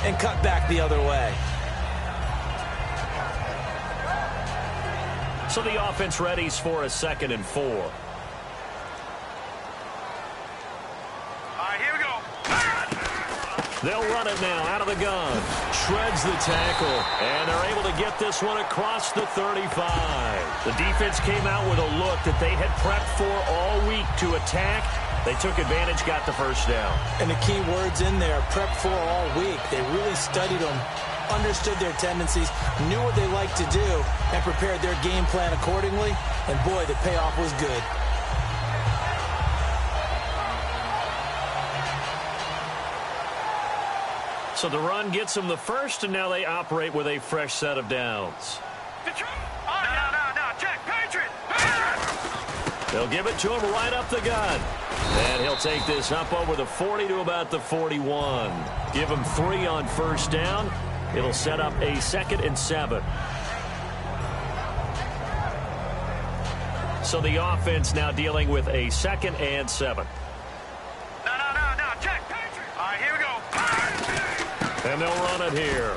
and cut back the other way. So the offense readies for a 2nd and 4. All right, here we go. They'll run it now out of the gun. Shreds the tackle, and they're able to get this one across the 35. The defense came out with a look that they had prepped for all week to attack. They took advantage, got the first down. And the key words in there, prepped for all week. They really studied them, understood their tendencies, knew what they liked to do, and prepared their game plan accordingly. And boy, the payoff was good. So the run gets them the first, and now they operate with a fresh set of downs. No, check, Patriot! They'll give it to him right up the gun. And he'll take this up over the 40 to about the 41. Give him 3 on first down. It'll set up a 2nd and 7. So the offense now dealing with a 2nd and 7. No, check, Patriot! All right, here we go. And they'll run it here.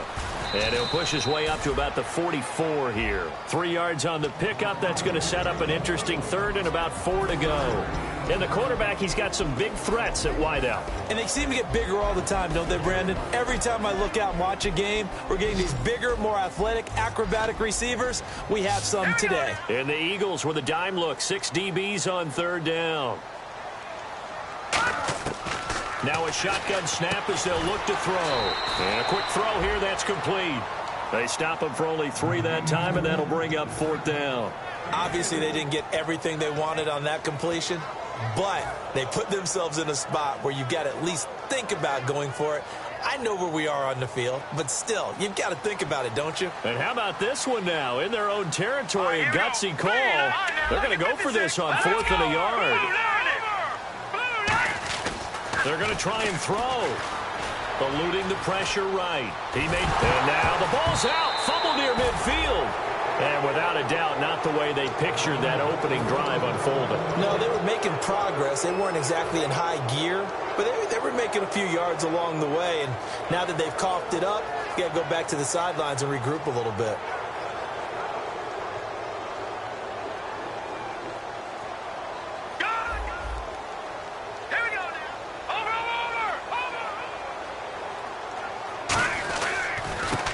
And he'll push his way up to about the 44 here. 3 yards on the pickup. That's going to set up an interesting 3rd and about 4 to go. And the quarterback, he's got some big threats at wideout. And they seem to get bigger all the time, don't they, Brandon? Every time I look out and watch a game, we're getting these bigger, more athletic, acrobatic receivers. We have some today. And the Eagles with a dime look. 6 DBs on 3rd down. Now a shotgun snap as they'll look to throw. And a quick throw here, that's complete. They stop him for only 3 that time, and that'll bring up 4th down. Obviously, they didn't get everything they wanted on that completion, but they put themselves in a spot where you've got to at least think about going for it. I know where we are on the field, but still, you've got to think about it, don't you? And how about this one now? In their own territory, a gutsy call. They're going to go for this on 4th and a yard. They're going to try and throw. Eluding the pressure right. And now the ball's out. Fumble near midfield. And without a doubt, not the way they pictured that opening drive unfolding. No, they were making progress. They weren't exactly in high gear, but they were making a few yards along the way. And now that they've coughed it up, you got to go back to the sidelines and regroup a little bit.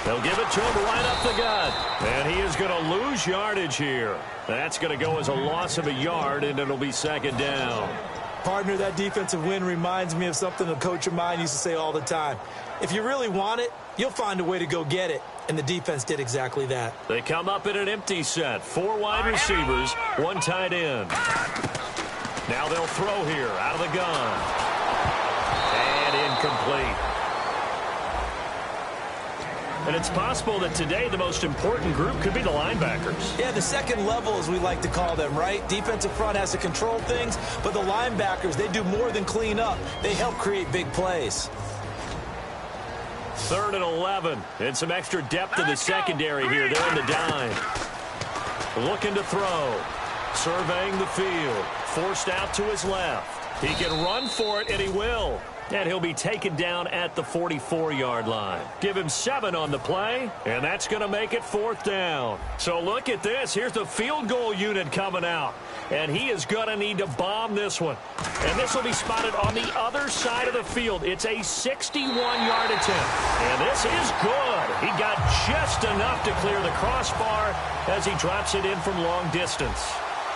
They'll give it to him right up the gut. And he is going to lose yardage here. That's going to go as a loss of a yard, and it'll be 2nd down. Partner, that defensive win reminds me of something a coach of mine used to say all the time. If you really want it, you'll find a way to go get it. And the defense did exactly that. They come up in an empty set. 4 wide receivers, 1 tight end. Now they'll throw here out of the gun. And incomplete. And it's possible that today the most important group could be the linebackers. Yeah, the second level, as we like to call them, right? Defensive front has to control things, but the linebackers, they do more than clean up. They help create big plays. 3rd and 11. And some extra depth in the secondary here. They're in the dime. Looking to throw. Surveying the field. Forced out to his left. He can run for it, and he will. And he'll be taken down at the 44-yard line. Give him 7 on the play, and that's going to make it 4th down. So look at this. Here's the field goal unit coming out. And he is going to need to bomb this one. And this will be spotted on the other side of the field. It's a 61-yard attempt. And this is good. He got just enough to clear the crossbar as he drops it in from long distance.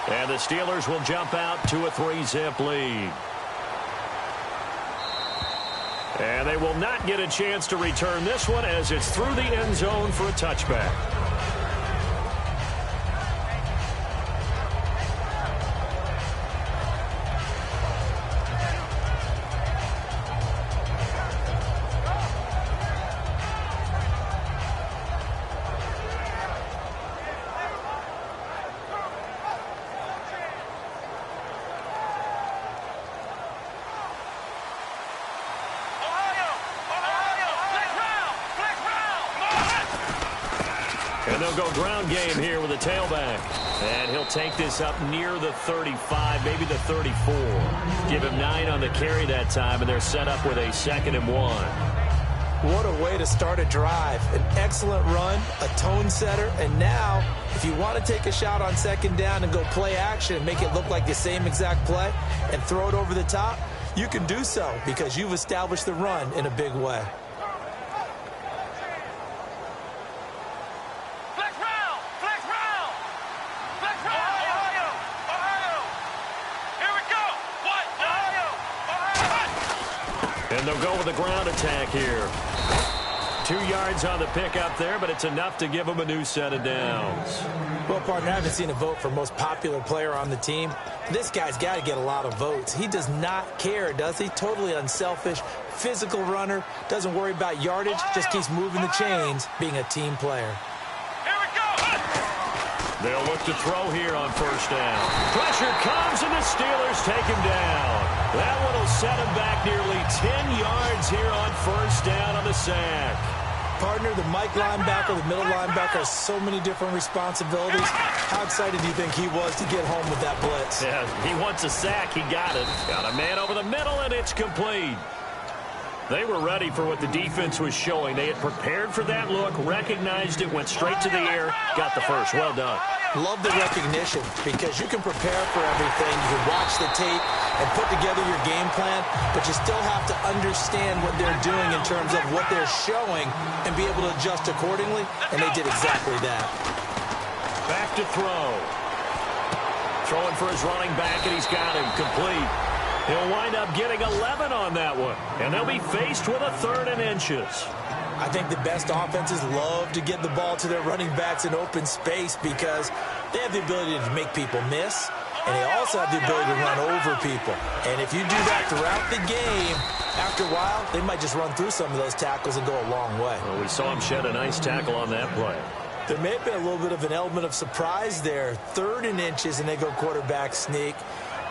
And the Steelers will jump out to a 3-zip lead. And they will not get a chance to return this one as it's through the end zone for a touchback. And they'll go ground game here with a tailback. And he'll take this up near the 35, maybe the 34. Give him 9 on the carry that time, and they're set up with a 2nd and 1. What a way to start a drive. An excellent run, a tone setter, and now, if you want to take a shot on second down and go play action and make it look like the same exact play and throw it over the top, you can do so because you've established the run in a big way. And they'll go with a ground attack here. 2 yards on the pickup there, but it's enough to give them a new set of downs. Well, partner, I haven't seen a vote for most popular player on the team. This guy's got to get a lot of votes. He does not care, does he? Totally unselfish, physical runner, doesn't worry about yardage, just keeps moving the chains, being a team player. They'll look to throw here on first down. Pressure comes, and the Steelers take him down. That one will set him back nearly 10 yards here on first down on the sack. Partner, the Mike linebacker, the middle linebacker has so many different responsibilities. How excited do you think he was to get home with that blitz? Yeah, he wants a sack. He got it. Got a man over the middle, and it's complete. They were ready for what the defense was showing. They had prepared for that look, recognized it, went straight to the air, got the first. Well done. Love the recognition because you can prepare for everything. You can watch the tape and put together your game plan, but you still have to understand what they're doing in terms of what they're showing and be able to adjust accordingly, and they did exactly that. Back to throw. Throwing for his running back, and he's got him complete. He'll wind up getting 11 on that one, and they'll be faced with a 3rd and inches. I think the best offenses love to get the ball to their running backs in open space because they have the ability to make people miss, and they also have the ability to run over people. And if you do that throughout the game, after a while, they might just run through some of those tackles and go a long way. Well, we saw him shed a nice tackle on that play. There may have been a little bit of an element of surprise there. 3rd and inches, and they go quarterback sneak.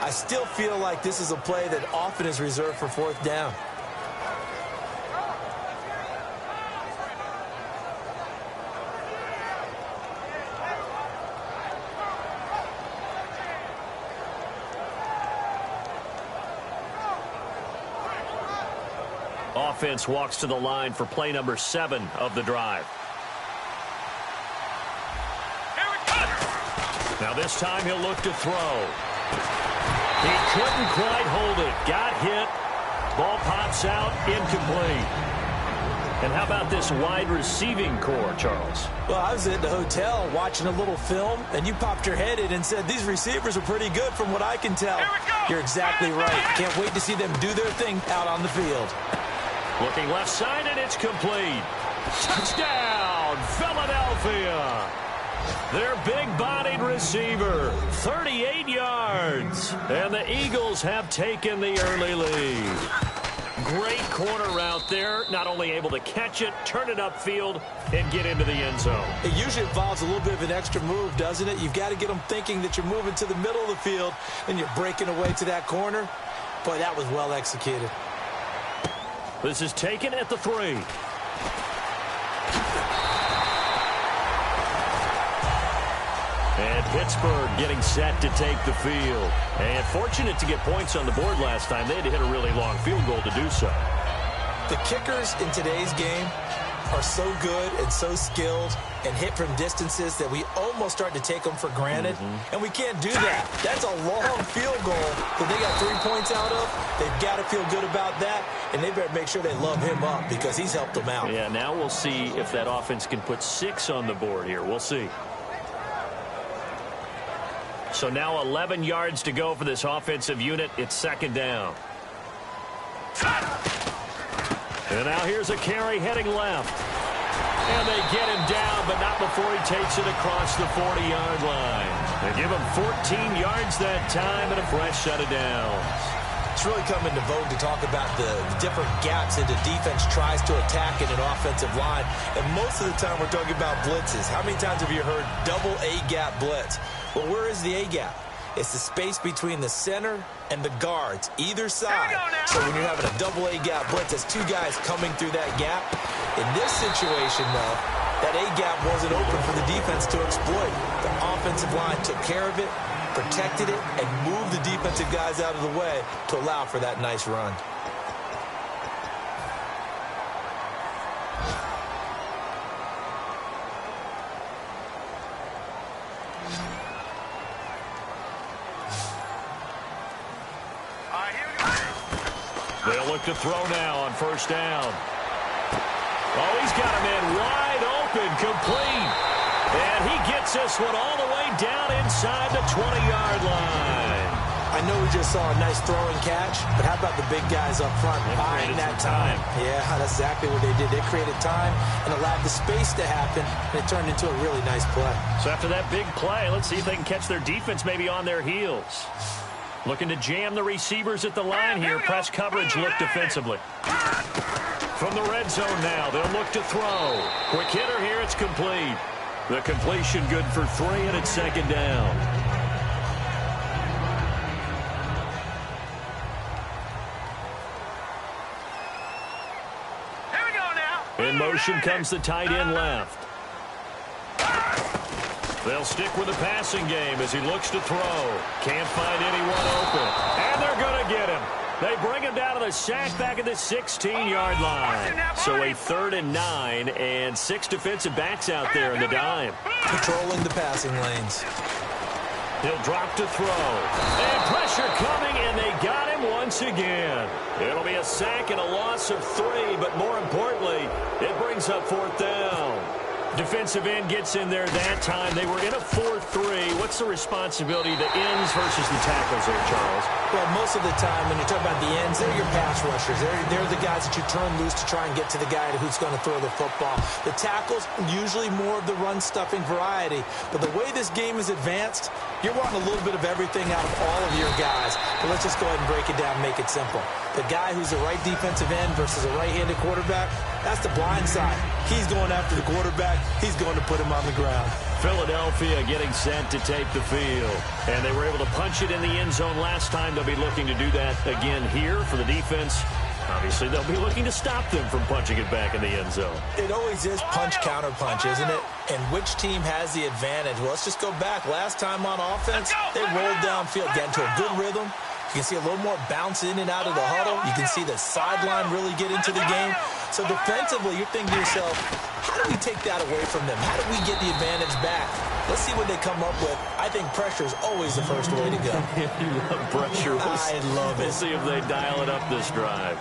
I still feel like this is a play that often is reserved for 4th down. Offense walks to the line for play number 7 of the drive. Now this time he'll look to throw. He couldn't quite hold it. Got hit. Ball pops out. Incomplete. And how about this wide receiving core, Charles? Well, I was at the hotel watching a little film, and you popped your head in and said, these receivers are pretty good from what I can tell. You're exactly right. Can't wait to see them do their thing out on the field. Looking left side, and it's complete. Touchdown, Philadelphia. Their big-bodied receiver, 38 yards. And the Eagles have taken the early lead. Great corner route there. Not only able to catch it, turn it upfield, and get into the end zone. It usually involves a little bit of an extra move, doesn't it? You've got to get them thinking that you're moving to the middle of the field, and you're breaking away to that corner. Boy, that was well executed. This is taken at the 3. And Pittsburgh getting set to take the field. And fortunate to get points on the board last time. They had to hit a really long field goal to do so. The kickers in today's game are so good and so skilled and hit from distances that we almost start to take them for granted. And we can't do that. That's a long field goal that they got 3 points out of. They've got to feel good about that, and they better make sure they love him up because he's helped them out. Yeah, now we'll see if that offense can put 6 on the board here. We'll see. So now 11 yards to go for this offensive unit. It's 2nd down. And now here's a carry heading left. And they get him down, but not before he takes it across the 40-yard line. They give him 14 yards that time and a fresh set of downs. It's really come into vogue to talk about the different gaps that the defense tries to attack in an offensive line. And most of the time we're talking about blitzes. How many times have you heard double A-gap blitz? Well, where is the A-gap? It's the space between the center and the guards, either side. So when you're having a double A-gap blitz, it's 2 guys coming through that gap. In this situation, though, that A-gap wasn't open for the defense to exploit. The offensive line took care of it, protected it, and moved the defensive guys out of the way to allow for that nice run. They'll look to throw now on first down. Oh, he's got a man wide open, complete. And he gets this one all the way down inside the 20-yard line. I know we just saw a nice throw and catch, but how about the big guys up front buying that time? Yeah, that's exactly what they did. They created time and allowed the space to happen, and it turned into a really nice play. So after that big play, let's see if they can catch their defense maybe on their heels. Looking to jam the receivers at the line here. Press coverage look defensively. From the red zone now, they'll look to throw. Quick hitter here, it's complete. The completion good for 3, and it's second down. Here we go now. In motion comes the tight end left. They'll stick with the passing game as he looks to throw. Can't find anyone open. And they're going to get him. They bring him down to the sack back at the 16-yard line. So a 3rd and 9 and 6 defensive backs out there in the dime. Controlling the passing lanes. He'll drop to throw. And pressure coming, and they got him once again. It'll be a sack and a loss of 3, but more importantly, it brings up 4th down. Defensive end gets in there that time. They were in a 4-3. What's the responsibility of the ends versus the tackles there, Charles? Well, most of the time when you talk about the ends, they're your pass rushers. They're the guys that you turn loose to try and get to the guy who's going to throw the football. The tackles, usually more of the run-stuffing variety. But the way this game is advanced, you're wanting a little bit of everything out of all of your guys. But let's just go ahead and break it down and make it simple. The guy who's a right defensive end versus a right-handed quarterback, that's the blind side. He's going after the quarterback. He's going to put him on the ground. Philadelphia getting set to take the field. And they were able to punch it in the end zone last time. They'll be looking to do that again here for the defense. Obviously, they'll be looking to stop them from punching it back in the end zone. It always is punch-counter-punch, isn't it? And which team has the advantage? Well, let's just go back. Last time on offense, they rolled downfield, got into a good rhythm. You can see a little more bounce in and out of the huddle. You can see the sideline really get into the game. So defensively, you're thinking to yourself, how do we take that away from them? How do we get the advantage back? Let's see what they come up with. I think pressure is always the first way to go. You love pressure. I love it. We'll see if they dial it up this drive.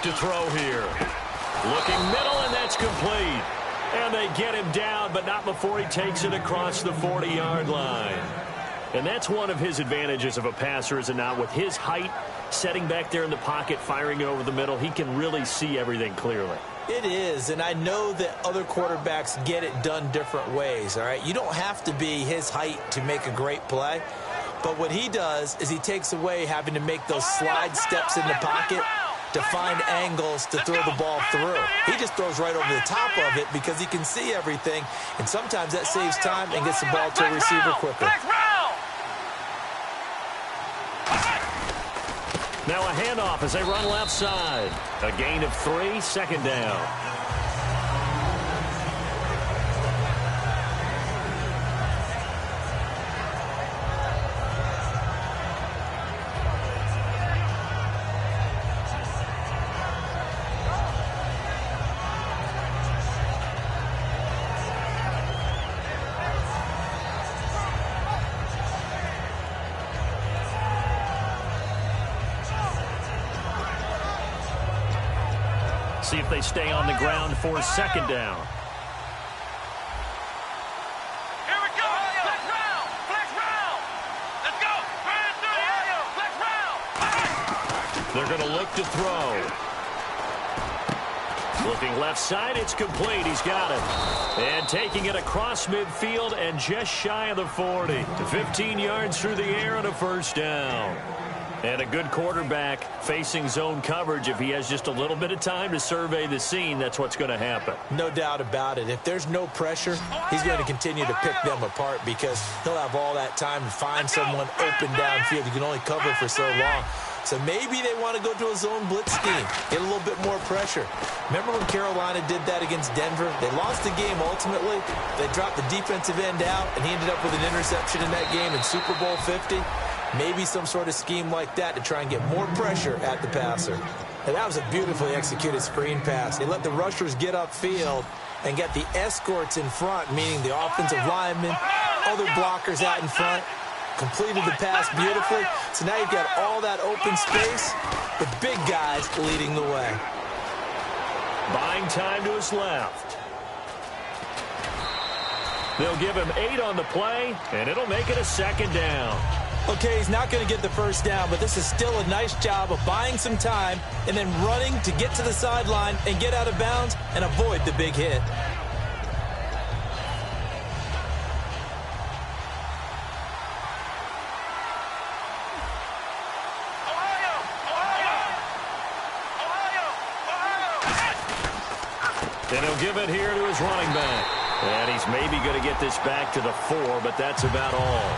To throw here. Looking middle, and that's complete. And they get him down, but not before he takes it across the 40-yard line. And that's one of his advantages of a passer, is it not? With his height, setting back there in the pocket, firing it over the middle, he can really see everything clearly. It is, and I know that other quarterbacks get it done different ways, all right? You don't have to be his height to make a great play. But what he does is he takes away having to make those slide steps in the pocket to find angles to throw the ball through. He just throws right over the top of it because he can see everything, and sometimes that saves time and gets the ball to a receiver quicker. Now a handoff as they run left side. A gain of 3, second down. See if they stay on the ground for second down. Here we go. Flex round. Flex round. Let's go. Flex round. They're going to look to throw. Looking left side, it's complete. He's got it. And taking it across midfield and just shy of the 40. 15 yards through the air and a first down. And a good quarterback facing zone coverage. If he has just a little bit of time to survey the scene, that's what's going to happen. No doubt about it. If there's no pressure, he's going to continue to pick them apart because he'll have all that time to find someone open downfield. You can only cover for so long. So maybe they want to go to a zone blitz scheme, get a little bit more pressure. Remember when Carolina did that against Denver? They lost the game ultimately. They dropped the defensive end out, and he ended up with an interception in that game in Super Bowl 50. Maybe some sort of scheme like that to try and get more pressure at the passer. And that was a beautifully executed screen pass. They let the rushers get upfield and get the escorts in front, meaning the offensive linemen, other blockers out in front, completed the pass beautifully. So now you've got all that open space with big guys leading the way. Buying time to his left. They'll give him 8 on the play, and it'll make it a second down. Okay, he's not going to get the first down, but this is still a nice job of buying some time and then running to get to the sideline and get out of bounds and avoid the big hit. And he'll give it here to his running back. And he's maybe going to get this back to the 4, but that's about all.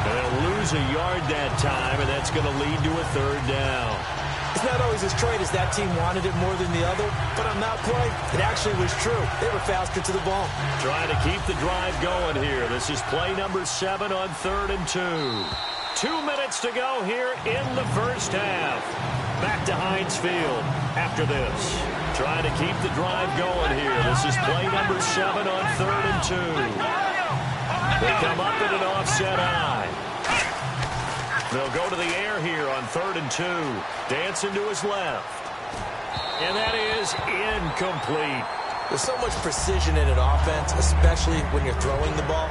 And they'll lose a yard that time, and that's going to lead to a third down. It's not always as straight as that team wanted it more than the other, but on that play, it actually was true. They were faster to the ball. Trying to keep the drive going here. This is play number 7 on 3rd and 2. 2 minutes to go here in the first half. Back to Heinz Field after this. Trying to keep the drive going here. This is play number 7 on 3rd and 2. They come up in an offset eye. They'll go to the air here on 3rd and 2. Dancing to his left. And that is incomplete. There's so much precision in an offense, especially when you're throwing the ball.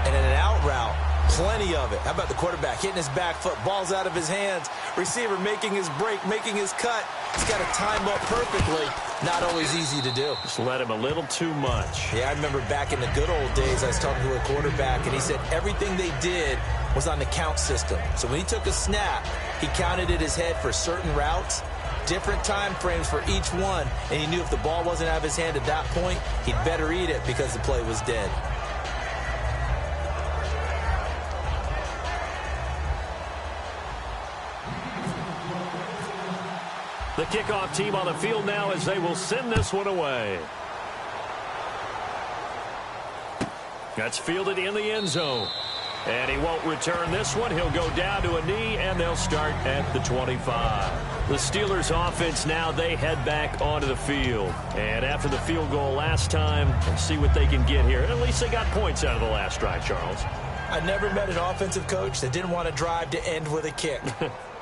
And in an out route, plenty of it. How about the quarterback hitting his back foot, ball's out of his hands, receiver making his break, making his cut. He's got to time up perfectly. Not always easy to do. Just let him a little too much. Yeah, I remember back in the good old days, I was talking to a quarterback, and he said everything they did was on the count system. So when he took a snap, he counted in his head for certain routes, different time frames for each one, and he knew if the ball wasn't out of his hand at that point, he'd better eat it because the play was dead. The kickoff team on the field now as they will send this one away. That's fielded in the end zone. And he won't return this one. He'll go down to a knee, and they'll start at the 25. The Steelers offense now, they head back onto the field. And after the field goal last time, let's see what they can get here. At least they got points out of the last drive, Charles. I never met an offensive coach that didn't want to drive to end with a kick.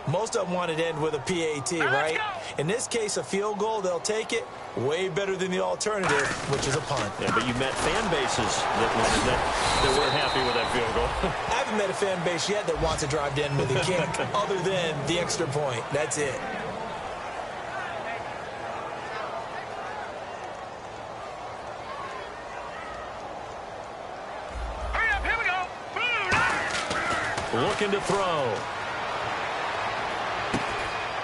Most of them wanted to end with a PAT, right? In this case, a field goal, they'll take it. Way better than the alternative, which is a punt. Yeah, but you met fan bases that weren't happy with that field goal. I haven't met a fan base yet that wants to drive to end with a kick other than the extra point. That's it. Hurry up, here we go. Looking to throw.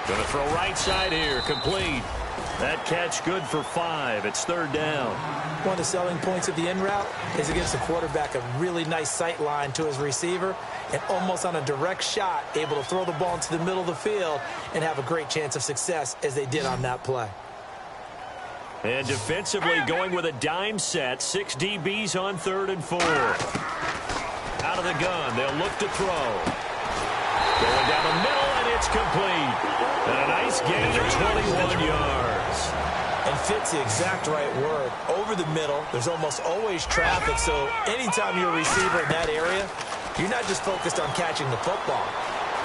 Going to throw right side here, complete. That catch good for 5. It's 3rd down. One of the selling points of the in route is against the quarterback, a really nice sight line to his receiver, and almost on a direct shot, able to throw the ball into the middle of the field and have a great chance of success as they did on that play. And defensively going with a dime set, 6 DBs on 3rd and 4. Out of the gun, they'll look to throw. Going down the middle, and it's complete. And a nice gain of 21 yards. And fits the exact right word. Over the middle, there's almost always traffic, so anytime you're a receiver in that area, you're not just focused on catching the football.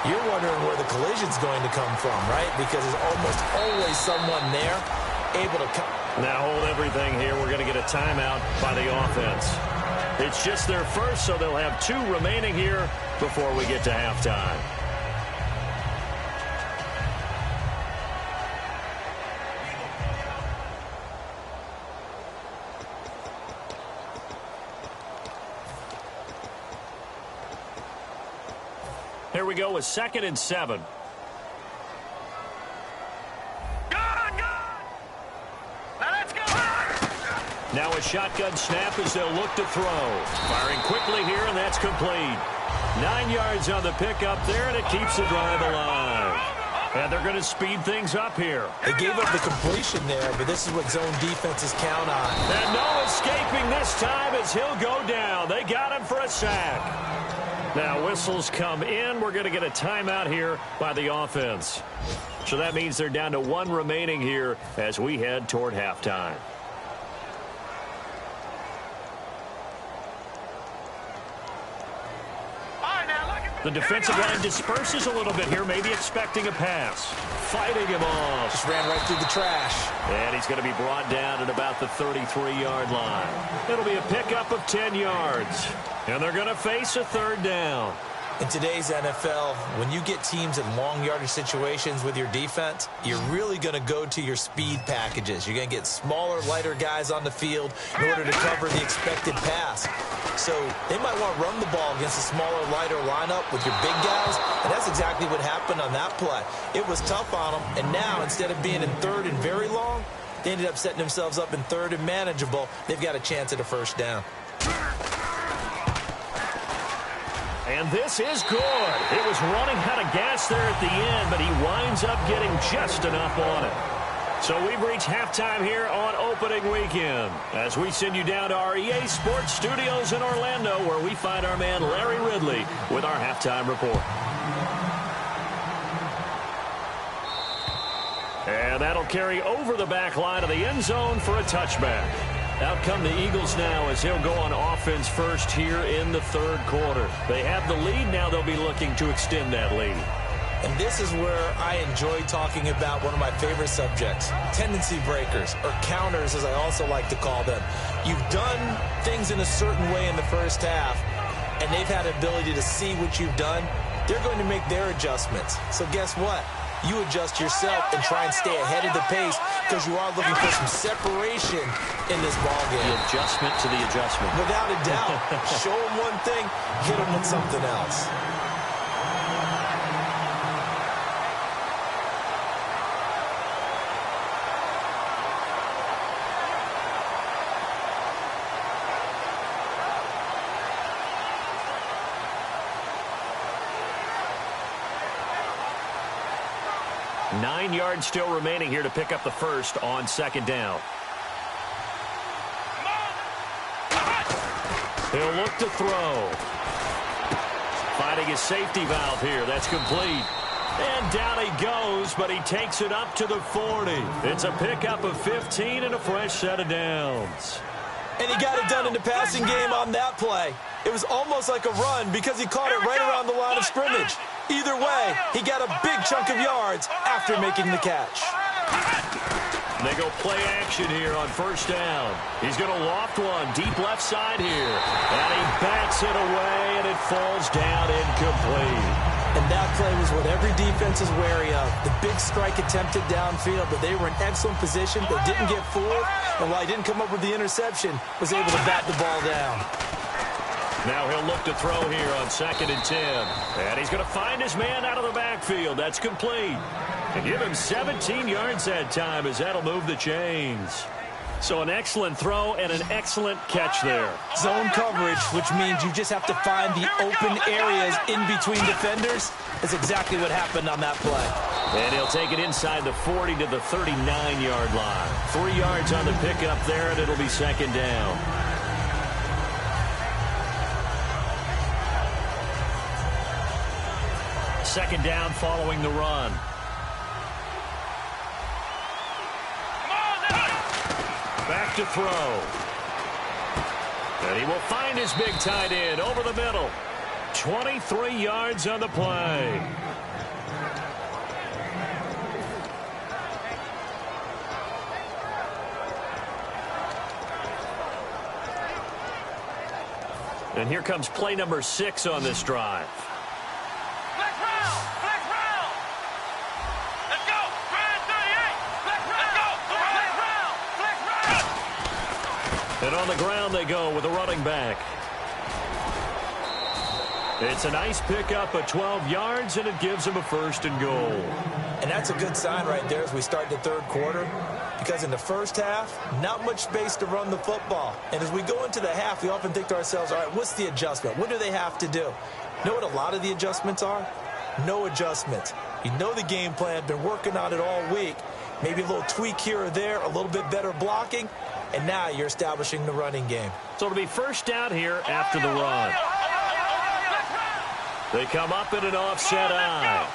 You're wondering where the collision's going to come from, right? Because there's almost always someone there able to come. Now hold everything here. We're going to get a timeout by the offense. It's just their first, so they'll have 2 remaining here before we get to halftime. Here we go with 2nd and 7. Now a shotgun snap as they'll look to throw. Firing quickly here, and that's complete. 9 yards on the pickup there, and it keeps the drive alive. And they're going to speed things up here. They gave up the completion there, but this is what zone defenses count on. And no escaping this time as he'll go down. They got him for a sack. Now whistles come in. We're going to get a timeout here by the offense. So that means they're down to one remaining here as we head toward halftime. The defensive line disperses a little bit here, maybe expecting a pass. Fighting him off. Just ran right through the trash. And he's going to be brought down at about the 33-yard line. It'll be a pickup of 10 yards. And they're going to face a third down. In today's NFL, when you get teams in long yardage situations with your defense, you're really going to go to your speed packages. You're going to get smaller, lighter guys on the field in order to cover the expected pass. So they might want to run the ball against a smaller, lighter lineup with your big guys, and that's exactly what happened on that play. It was tough on them, and now instead of being in third and very long, they ended up setting themselves up in third and manageable. They've got a chance at a first down. And this is good. It was running out of gas there at the end, but he winds up getting just enough on it. So we've reached halftime here on opening weekend as we send you down to our EA Sports Studios in Orlando, where we find our man Larry Ridley with our halftime report. And that'll carry over the back line of the end zone for a touchback. Out come the Eagles now as he'll go on offense first here in the third quarter. They have the lead. Now they'll be looking to extend that lead. And this is where I enjoy talking about one of my favorite subjects, tendency breakers, or counters as I also like to call them. You've done things in a certain way in the first half, and they've had the ability to see what you've done. They're going to make their adjustments. So guess what? You adjust yourself and try and stay ahead of the pace because you are looking for some separation in this ballgame. The adjustment to the adjustment. Without a doubt. Show them one thing, hit them with something else. Nine yards still remaining here to pick up the first on second down. He'll look to throw. Finding his safety valve here. That's complete. And down he goes, but he takes it up to the 40. It's a pickup of 15 and a fresh set of downs. And he got it done in the passing game on that play. It was almost like a run because he caught it right around the line of scrimmage. Either way, he got a big chunk of yards after making the catch. They go play action here on first down. He's going to loft one deep left side here. And he bats it away, and it falls down incomplete. And that play was what every defense is wary of. The big strike attempted downfield, but they were in excellent position. They didn't get fooled, and while he didn't come up with the interception, was able to bat the ball down. Now he'll look to throw here on 2nd and 10. And he's going to find his man out of the backfield. That's complete. And give him 17 yards that time as that'll move the chains. So an excellent throw and an excellent catch there. Zone coverage, which means you just have to find the open areas in between defenders, is exactly what happened on that play. And he'll take it inside the 40 to the 39-yard line. 3 yards on the pickup there, and it'll be second down. Second down following the run. Back to throw. And he will find his big tight end over the middle. 23 yards on the play. And here comes play number 6 on this drive. And on the ground they go with a running back. It's a nice pickup of 12 yards, and it gives him a 1st and goal. And that's a good sign right there as we start the third quarter, because in the first half, not much space to run the football. And as we go into the half, we often think to ourselves, all right, what's the adjustment? What do they have to do? You know what a lot of the adjustments are? No adjustments. You know the game plan, been working on it all week. Maybe a little tweak here or there, a little bit better blocking, and now you're establishing the running game. So it'll be first down here after the run. They come up in an offset eye.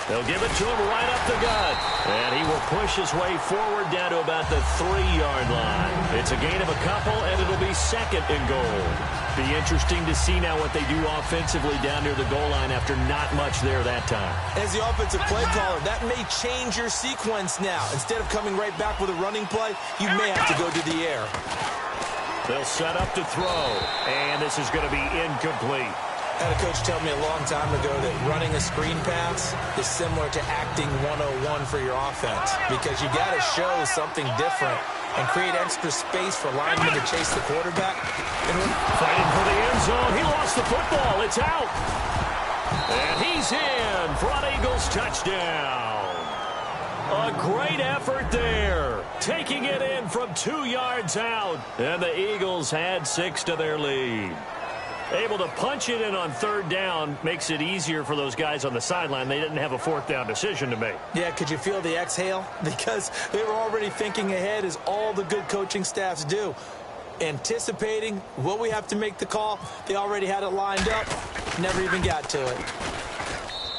They'll give it to him right up the gut. And he will push his way forward down to about the 3-yard line. It's a gain of a couple, and it'll be second and goal. Be interesting to see now what they do offensively down near the goal line after not much there that time. As the offensive play caller, that may change your sequence now. Instead of coming right back with a running play, you may have to go to the air. They'll set up to throw, and this is going to be incomplete. I had a coach tell me a long time ago that running a screen pass is similar to acting 101 for your offense, because you got to show something different and create extra space for linemen to chase the quarterback. Fighting for the end zone. He lost the football. It's out. And he's in. Front Eagles touchdown. A great effort there. Taking it in from 2 yards out. And the Eagles had 6 to their lead. Able to punch it in on 3rd down makes it easier for those guys on the sideline. They didn't have a 4th down decision to make. Yeah, could you feel the exhale? Because they were already thinking ahead, as all the good coaching staffs do. Anticipating, will we have to make the call? They already had it lined up. Never even got to it.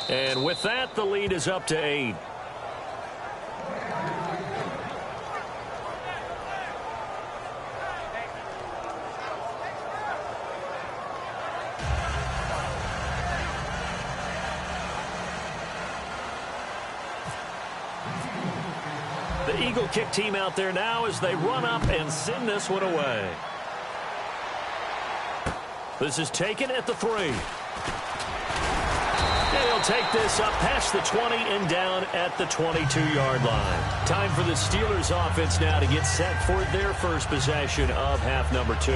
And with that, the lead is up to 8. The Eagle kick team out there now as they run up and send this one away. This is taken at the 3. And he'll take this up past the 20 and down at the 22-yard line. Time for the Steelers offense now to get set for their first possession of half number 2.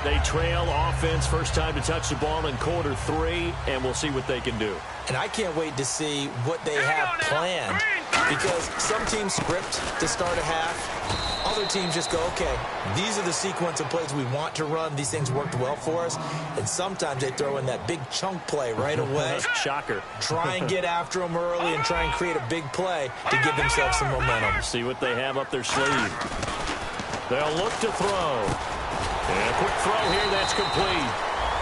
They trail offense, first time to touch the ball in quarter 3, and we'll see what they can do. And I can't wait to see what they have planned, because some teams script to start a half. Other teams just go, okay, these are the sequence of plays we want to run. These things worked well for us. And sometimes they throw in that big chunk play right away. Shocker. Try and get after them early and try and create a big play to give themselves some momentum. See what they have up their sleeve. They'll look to throw. And a quick throw here, that's complete.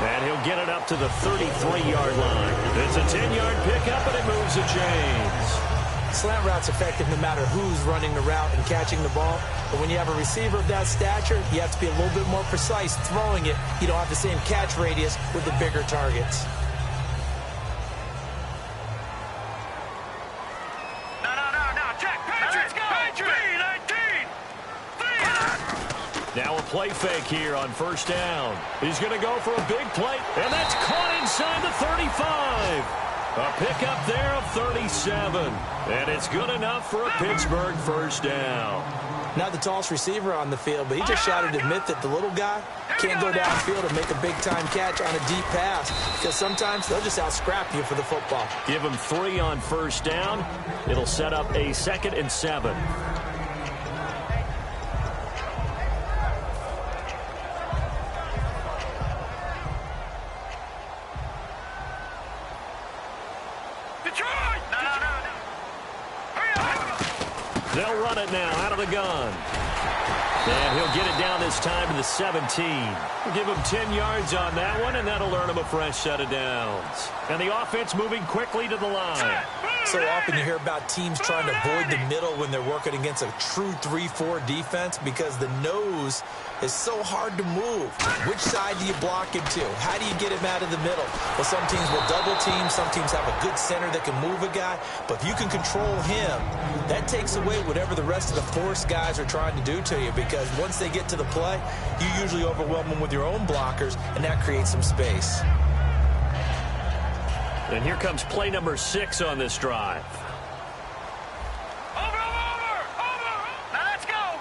And he'll get it up to the 33-yard line. It's a 10-yard pickup, and it moves the chains. Slant route's effective no matter who's running the route and catching the ball. But when you have a receiver of that stature, you have to be a little bit more precise throwing it. You don't have the same catch radius with the bigger targets. No, check. Patriots, go. Now a play fake here on first down. He's going to go for a big play, and that's caught inside the 35. A pickup there of 37. And it's good enough for a Pittsburgh first down. Not the tallest receiver on the field, but he just shouted to admit that the little guy can't go downfield and make a big-time catch on a deep pass, because sometimes they'll just out-scrap you for the football. Give him 3 on first down. It'll set up a 2nd and 7. They'll run it now out of the gun. And he'll get it down this time to the 17. We'll give him 10 yards on that one, and that'll earn him a fresh set of downs. And the offense moving quickly to the line. So often you hear about teams trying to avoid the middle when they're working against a true 3-4 defense, because the nose is so hard to move. Which side do you block him to? How do you get him out of the middle? Well, some teams will double team. Some teams have a good center that can move a guy. But if you can control him, that takes away whatever the rest of the force guys are trying to do to you, because once they get to the play, you usually overwhelm them with your own blockers, and that creates some space. And here comes play number 6 on this drive. Over. Now let's go.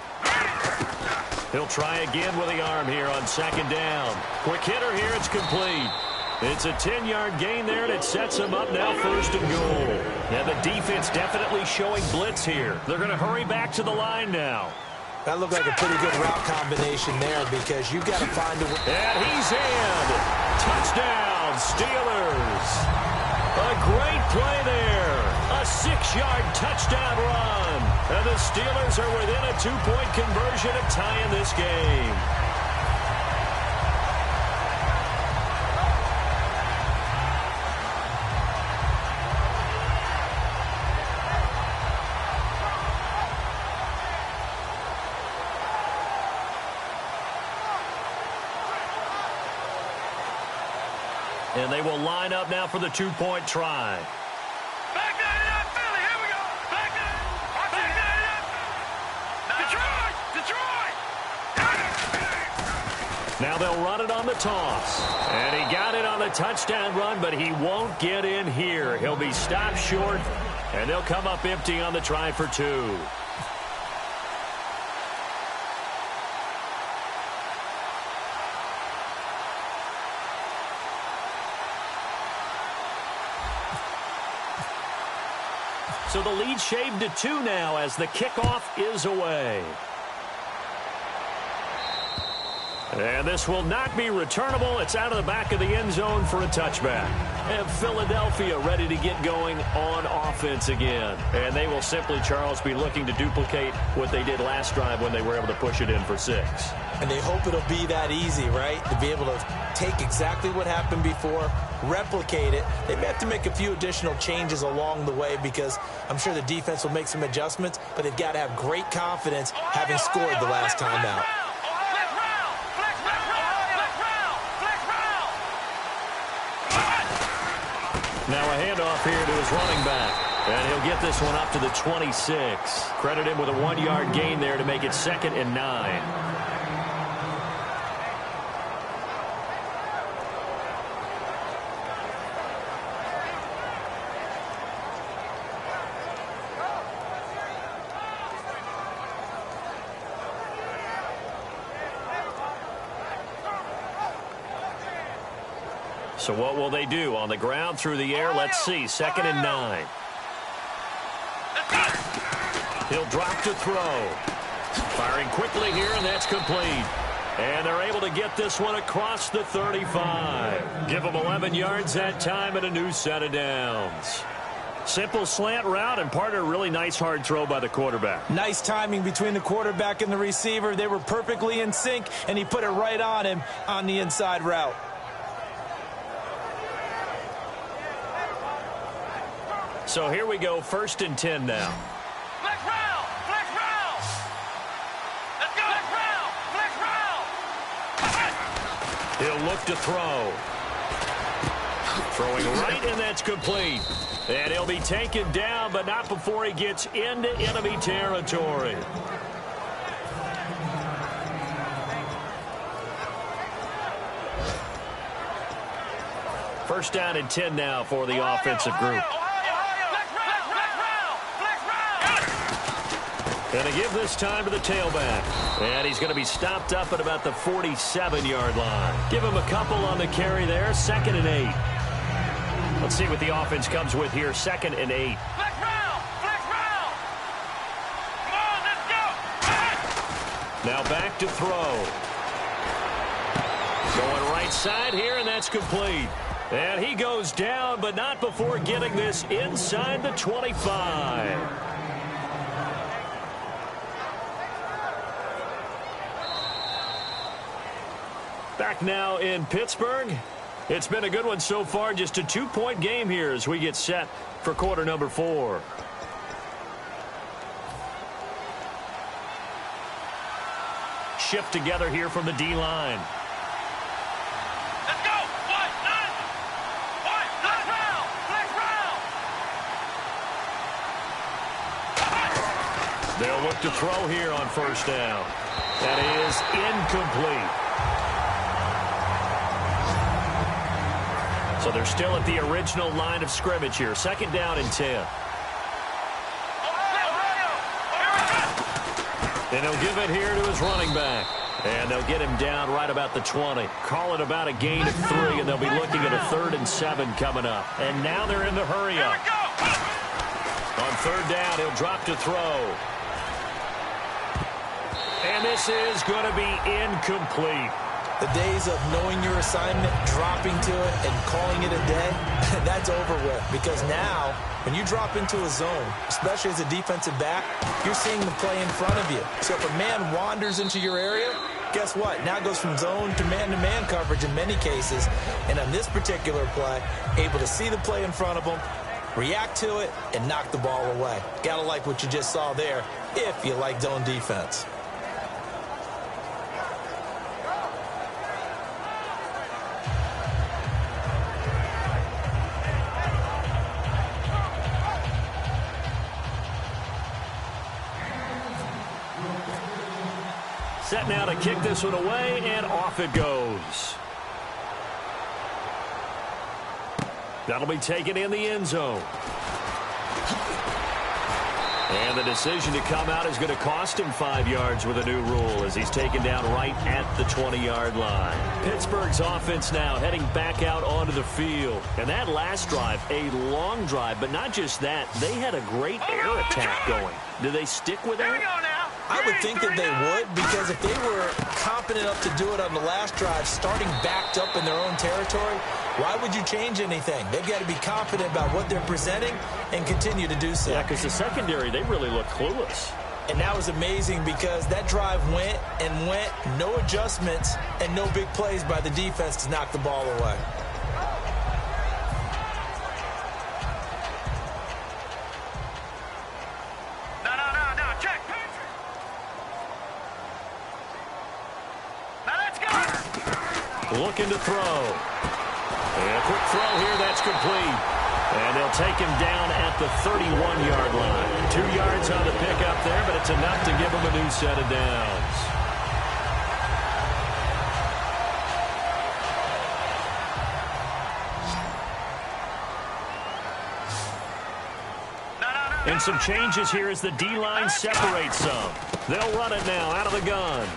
He'll try again with the arm here on 2nd down. Quick hitter here, it's complete. It's a 10-yard gain there, and it sets him up now 1st and goal. And the defense definitely showing blitz here. They're going to hurry back to the line now. That looked like a pretty good route combination there because you've got to find a way. And he's in. Touchdown, Steelers. A great play there. A 6-yard touchdown run. And the Steelers are within a 2-point conversion of tying this game. And they will line up now for the 2-point try. Back that up, Philly. Here we go. Back that up. Detroit. Now they'll run it on the toss. And he got it on the touchdown run, but he won't get in here. He'll be stopped short, and they'll come up empty on the try for 2. So the lead shaved to 2 now as the kickoff is away. And this will not be returnable. It's out of the back of the end zone for a touchback. And Philadelphia ready to get going on offense again. And they will simply, Charles, be looking to duplicate what they did last drive when they were able to push it in for 6. And they hope it'll be that easy, right? To be able to take exactly what happened before, replicate it. They may have to make a few additional changes along the way because I'm sure the defense will make some adjustments, but they've got to have great confidence having scored the last time out. Now a handoff here to his running back. And he'll get this one up to the 26. Credit him with a 1-yard gain there to make it 2nd and 9. So what will they do? On the ground, through the air, let's see. 2nd and 9. He'll drop to throw. Firing quickly here, and that's complete. And they're able to get this one across the 35. Give them 11 yards that time and a new set of downs. Simple slant route, and part of a really nice hard throw by the quarterback. Nice timing between the quarterback and the receiver. They were perfectly in sync, and he put it right on him on the inside route. So here we go, 1st and 10 now. Flex round. Flex round. Let's go. Flex round. Flex round. He'll look to throw. Throwing right, and that's complete. And he'll be taken down, but not before he gets into enemy territory. First down and 10 now for the offensive group. And to give this time to the tailback. And he's going to be stopped up at about the 47-yard line. Give him a couple on the carry there. 2nd and 8. Let's see what the offense comes with here. 2nd and 8. Flex round. Flex round. Come on, let's go. Now back to throw. Going right side here, and that's complete. And he goes down, but not before getting this inside the 25. Back now in Pittsburgh. It's been a good one so far. Just a 2-point game here as we get set for quarter number 4. Shift together here from the D-line. Let's go. One, flex round. Flex round. They'll look to throw here on 1st down. That is incomplete. So they're still at the original line of scrimmage here. 2nd down and 10. And he'll give it here to his running back. And they'll get him down right about the 20. Call it about a gain of 3, and they'll be looking at a 3rd and 7 coming up. And now they're in the hurry up. On 3rd down, he'll drop to throw. this is going to be incomplete. The days of knowing your assignment, dropping to it, and calling it a day, that's over with. Because now, when you drop into a zone, especially as a defensive back, you're seeing the play in front of you. So if a man wanders into your area, guess what? Now it goes from zone to man coverage in many cases. And on this particular play, able to see the play in front of him, react to it, and knock the ball away. Gotta like what you just saw there if you like zone defense. Set now to kick this one away, and off it goes. That'll be taken in the end zone. And the decision to come out is going to cost him 5 yards with a new rule as he's taken down right at the 20-yard line. Pittsburgh's offense now heading back out onto the field. And that last drive, a long drive, but not just that. They had a great air attack going. Do they stick with that? I would think that they would, because if they were confident enough to do it on the last drive, starting backed up in their own territory, why would you change anything? They've got to be confident about what they're presenting and continue to do so. Yeah, because the secondary, they really look clueless. And that was amazing because that drive went and went, no adjustments, and no big plays by the defense to knock the ball away. Looking to throw. And a quick throw here, that's complete. And they'll take him down at the 31-yard line. 2 yards on the pickup there, but it's enough to give him a new set of downs. And some changes here as the D-line separates some. They'll run it now out of the gun.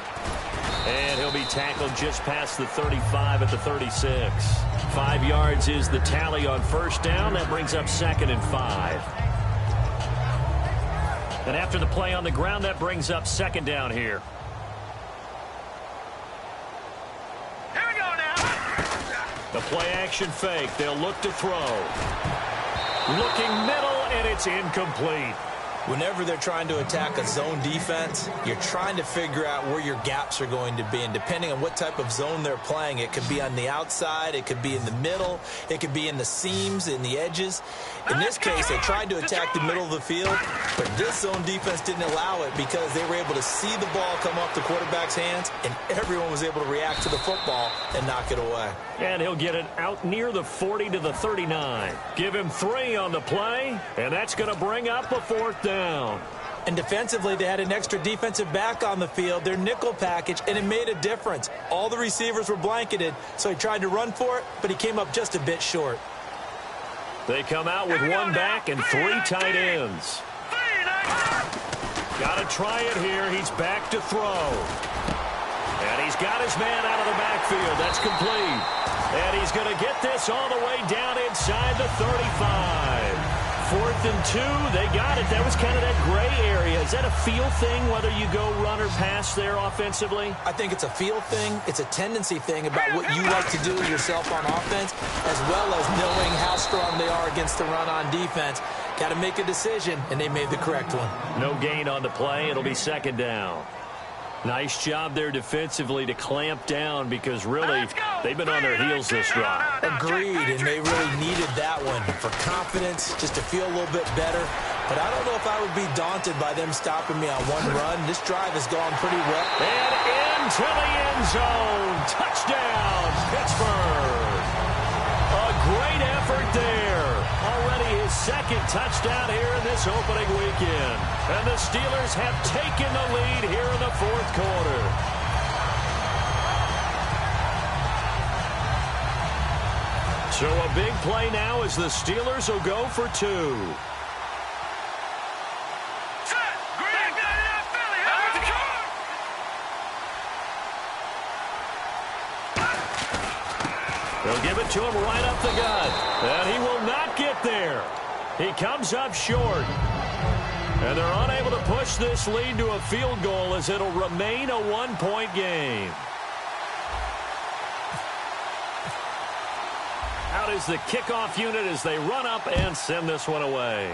And he'll be tackled just past the 35 at the 36. 5 yards is the tally on first down. That brings up 2nd and 5. And after the play on the ground, that brings up 2nd down here. Here we go now. The play action fake. They'll look to throw. Looking middle, and it's incomplete. Whenever they're trying to attack a zone defense, you're trying to figure out where your gaps are going to be. And depending on what type of zone they're playing, it could be on the outside, it could be in the middle, it could be in the seams, in the edges. In this case, they tried to attack the middle of the field, but this zone defense didn't allow it because they were able to see the ball come off the quarterback's hands, and everyone was able to react to the football and knock it away. And he'll get it out near the 40 to the 39. Give him 3 on the play, and that's going to bring up a 4th down. And defensively, they had an extra defensive back on the field, their nickel package, and it made a difference. All the receivers were blanketed, so he tried to run for it, but he came up just a bit short. They come out with 1 back and 3 tight ends. Got to try it here. He's back to throw. And he's got his man out of the backfield. That's complete. And he's going to get this all the way down inside the 35. 4th and 2, they got it. That was kind of that gray area. Is that a feel thing, whether you go run or pass there offensively? I think it's a feel thing. It's a tendency thing about what you like to do yourself on offense, as well as knowing how strong they are against the run on defense. Got to make a decision, and they made the correct one. No gain on the play. It'll be 2nd down. Nice job there defensively to clamp down because really they've been on their heels this drive. Agreed, and they really needed that one for confidence, just to feel a little bit better. But I don't know if I would be daunted by them stopping me on one run. This drive has gone pretty well. And into the end zone. Touchdown, Pittsburgh. A great effort there. Already his 2nd touchdown here in this opening weekend. And the Steelers have taken the lead here in the 4th quarter. So a big play now as the Steelers will go for 2. They'll give it to him right up the gut. And he will not get there. He comes up short. And they're unable to push this lead to a field goal as it'll remain a 1-point game. Out is the kickoff unit as they run up and send this one away.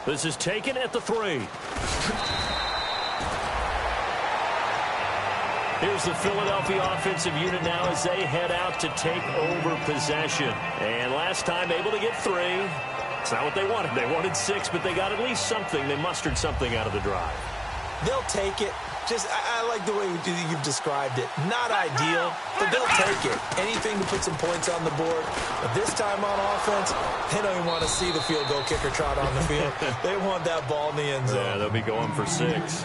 This is taken at the 3. Here's the Philadelphia offensive unit now as they head out to take over possession. And last time able to get 3. It's not what they wanted. They wanted 6, but they got at least something. They mustered something out of the drive. They'll take it. I like the way you've described it. Not ideal, but they'll take it. Anything to put some points on the board. But this time on offense, they don't even want to see the field goal kicker trot on the field. They want that ball in the end zone. Yeah, they'll be going for 6.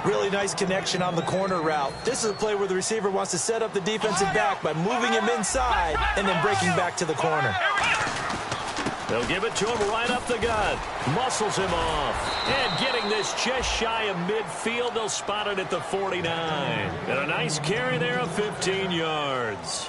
Really nice connection on the corner route. This is a play where the receiver wants to set up the defensive back by moving him inside and then breaking back to the corner. They'll give it to him right up the gut. Muscles him off. And getting this just shy of midfield, they'll spot it at the 49. And a nice carry there of 15 yards.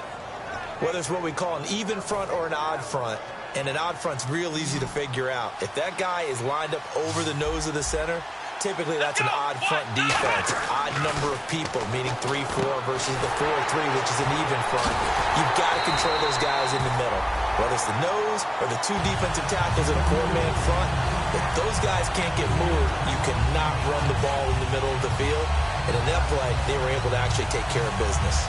Whether it's what we call an even front or an odd front, and an odd front's real easy to figure out. If that guy is lined up over the nose of the center, typically that's an odd front defense. Odd number of people, meaning 3-4 versus the 4-3, which is an even front. You've got to control those guys in the middle. Whether it's the nose or the 2 defensive tackles in a 4-man front, if those guys can't get moved, you cannot run the ball in the middle of the field. And in that play, they were able to actually take care of business.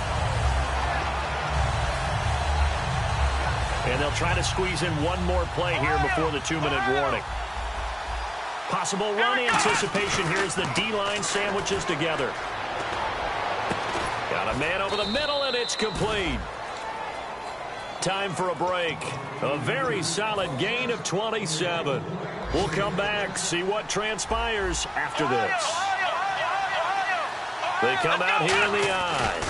And they'll try to squeeze in one more play here before the 2-minute warning. Possible run anticipation here as the D-line sandwiches together. Got a man over the middle, and it's complete. Time for a break. A very solid gain of 27. We'll come back, see what transpires after this. They come out here in the eye.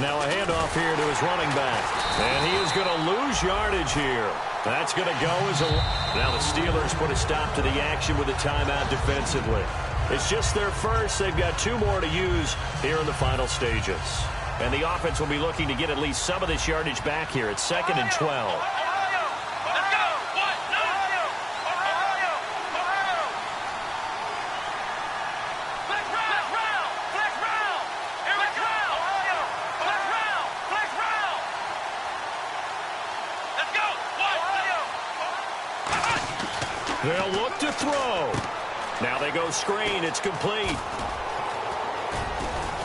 Now a handoff here to his running back. And he is going to lose yardage here. That's going to go as a... Now the Steelers put a stop to the action with a timeout defensively. It's just their first. They've got 2 more to use here in the final stages. And the offense will be looking to get at least some of this yardage back here at 2nd and 12. They'll look to throw. Now they go screen. It's complete.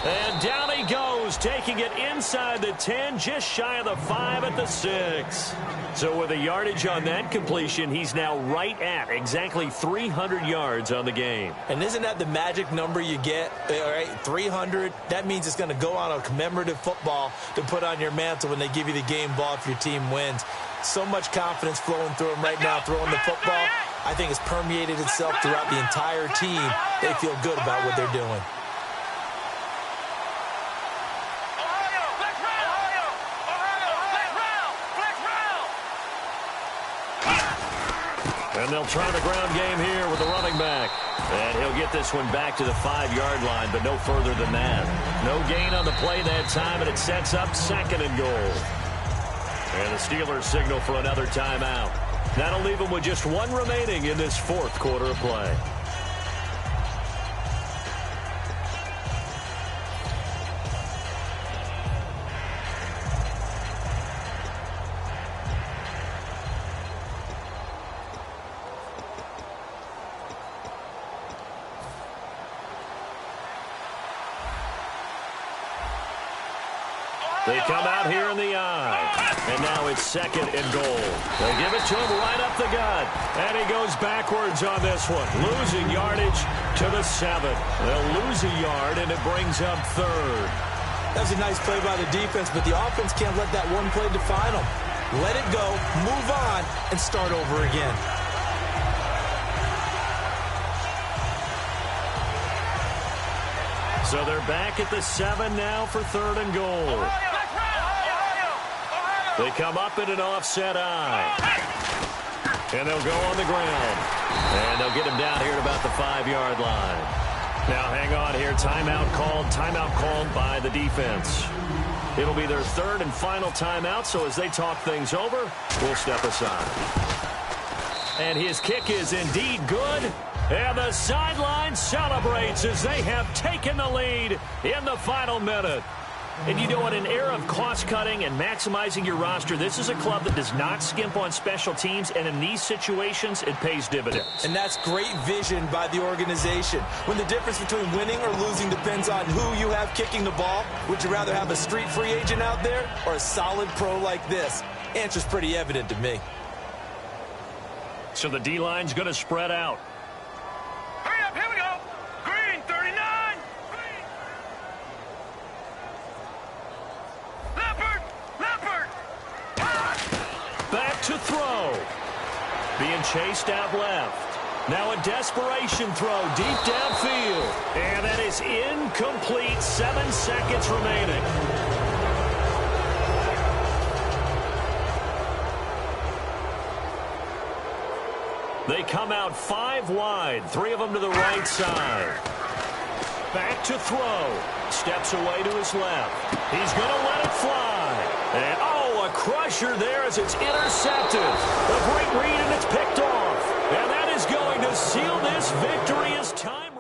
And down he goes, taking it inside the 10, just shy of the 5 at the 6. So with a yardage on that completion, he's now right at exactly 300 yards on the game. And isn't that the magic number you get? All right, 300. That means it's going to go on a commemorative football to put on your mantle when they give you the game ball if your team wins. So much confidence flowing through him right now, throwing the football. I think it's permeated itself throughout the entire team. They feel good about what they're doing. And they'll try the ground game here with the running back. And he'll get this one back to the 5-yard line, but no further than that. No gain on the play that time, and it sets up 2nd and goal. And the Steelers signal for another timeout. That'll leave them with just 1 remaining in this 4th quarter of play. They come out here in the eye. And now it's 2nd and goal. They give it to him right up the gut. And he goes backwards on this one. Losing yardage to the 7. They'll lose a yard, and it brings up 3rd. That was a nice play by the defense, but the offense can't let that one play define them. Let it go, move on, and start over again. So they're back at the 7 now for 3rd and goal. They come up in an offset eye. And they'll go on the ground. And they'll get him down here at about the 5-yard line. Now hang on here. Timeout called by the defense. It'll be their 3rd and final timeout, so as they talk things over, we'll step aside. And his kick is indeed good. And the sideline celebrates as they have taken the lead in the final minute. And you know, in an era of cost-cutting and maximizing your roster, this is a club that does not skimp on special teams, and in these situations, it pays dividends. And that's great vision by the organization. When the difference between winning or losing depends on who you have kicking the ball, would you rather have a street free agent out there or a solid pro like this? Answer's pretty evident to me. So the D-line's going to spread out. Hurry up, here we go. Green, 39. Green. Leopard. Back to throw. Being chased out left. Now a desperation throw deep downfield. And that is incomplete. 7 seconds remaining. They come out 5 wide, 3 of them to the right side. Back to throw. Steps away to his left. He's going to let it fly. And, a crusher there as it's intercepted. A great read, and it's picked off. And that is going to seal this victory as time